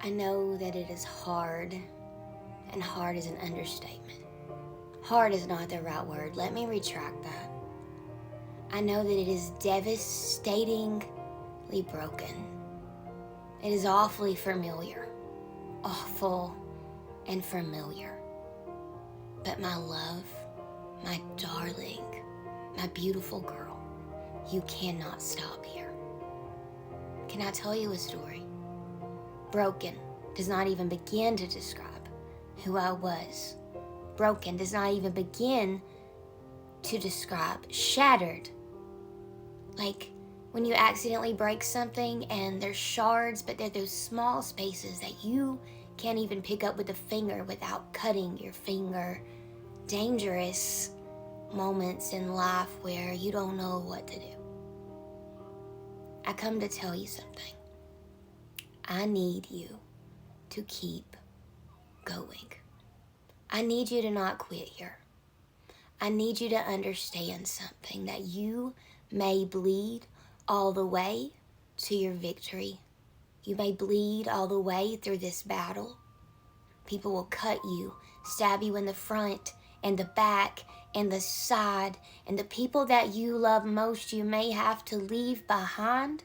I know that it is hard, and hard is an understatement. Hard is not the right word. Let me retract that. I know that it is devastatingly broken. It is awfully familiar. Awful and familiar. But my love, my darling, my beautiful girl, you cannot stop here. Can I tell you a story? Broken does not even begin to describe who I was. Broken does not even begin to describe shattered. Like when you accidentally break something and there's shards, but they're those small spaces that you can't even pick up with a finger without cutting your finger. Dangerous moments in life where you don't know what to do. I come to tell you something. I need you to keep going. I need you to not quit here. I need you to understand something, that you may bleed all the way to your victory. You may bleed all the way through this battle. People will cut you, stab you in the front and the back and the side, and the people that you love most you may have to leave behind.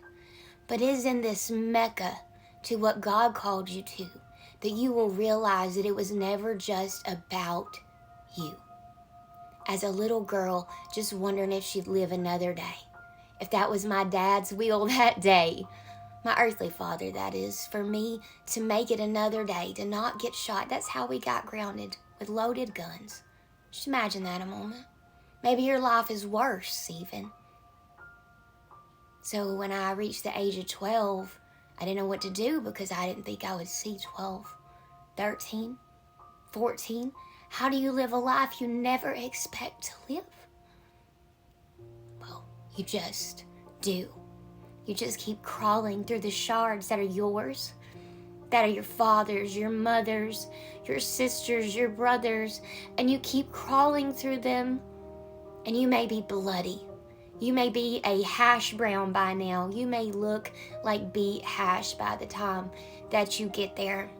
But it is in this Mecca to what God called you to that you will realize that it was never just about you. As a little girl, just wondering if she'd live another day. If that was my dad's will that day, my earthly father, that is, for me to make it another day, to not get shot. That's how we got grounded, with loaded guns. Just imagine that a moment. Maybe your life is worse even. So when I reached the age of 12, I didn't know what to do because I didn't think I would see 12, 13, 14. How do you live a life you never expect to live? Well, you just do. You just keep crawling through the shards that are yours, that are your father's, your mother's, your sisters, your brothers, and you keep crawling through them, and you may be bloody. You may be a hash brown by now. You may look like beet hash by the time that you get there.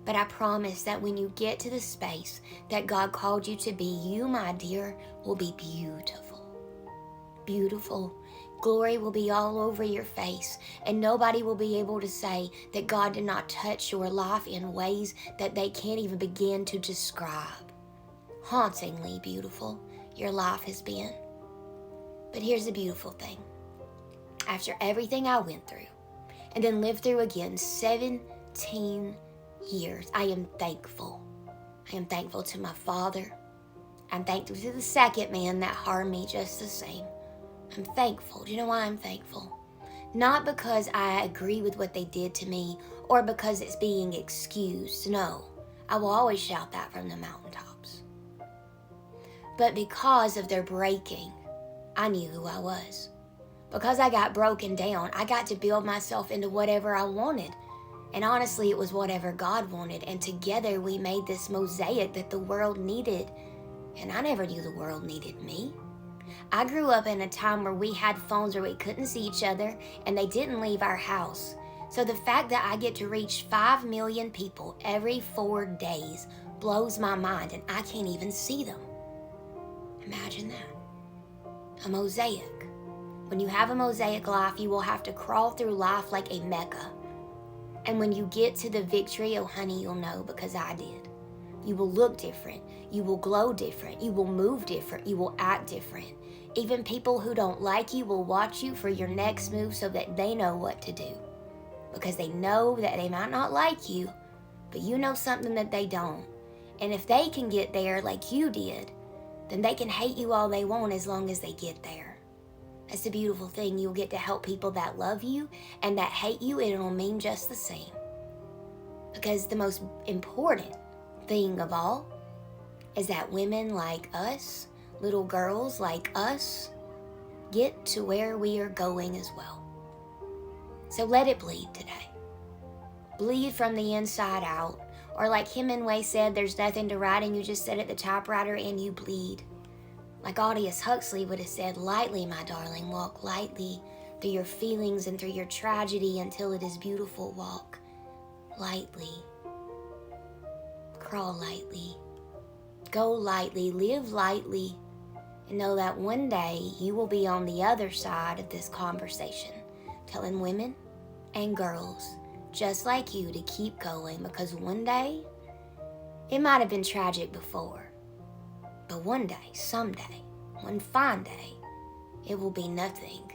But I promise that when you get to the space that God called you to be, you, my dear, will be beautiful. Beautiful. Glory will be all over your face, and nobody will be able to say that God did not touch your life in ways that they can't even begin to describe. Hauntingly beautiful your life has been. But here's the beautiful thing. After everything I went through, and then lived through again 17 years, I am thankful. I am thankful to my father. I'm thankful to the second man that harmed me just the same. I'm thankful. Do you know why I'm thankful? Not because I agree with what they did to me or because it's being excused. No, I will always shout that from the mountaintops. But because of their breaking, I knew who I was. Because I got broken down, I got to build myself into whatever I wanted. And honestly, it was whatever God wanted. And together we made this mosaic that the world needed. And I never knew the world needed me. I grew up in a time where we had phones where we couldn't see each other and they didn't leave our house. So the fact that I get to reach 5 million people every 4 days blows my mind, and I can't even see them. Imagine that. A mosaic. When you have a mosaic life, you will have to crawl through life like a Mecca. And when you get to the victory, oh honey, you'll know, because I did. You will look different. You will glow different. You will move different. You will act different. Even people who don't like you will watch you for your next move so that they know what to do. Because they know that they might not like you, but you know something that they don't. And if they can get there like you did, then they can hate you all they want as long as they get there. That's the beautiful thing. You'll get to help people that love you and that hate you, and it'll mean just the same. Because the most important thing of all is that women like us, little girls like us, get to where we are going as well. So let it bleed today. Bleed from the inside out. Or like Hemingway said, there's nothing to write and you just sit at the typewriter and you bleed. Like Aldous Huxley would have said, lightly, my darling, walk lightly through your feelings and through your tragedy until it is beautiful. Walk lightly. Crawl lightly. Go lightly. Live lightly. And know that one day you will be on the other side of this conversation, telling women and girls just like you to keep going, because one day, it might have been tragic before, but one day, someday, one fine day, it will be nothing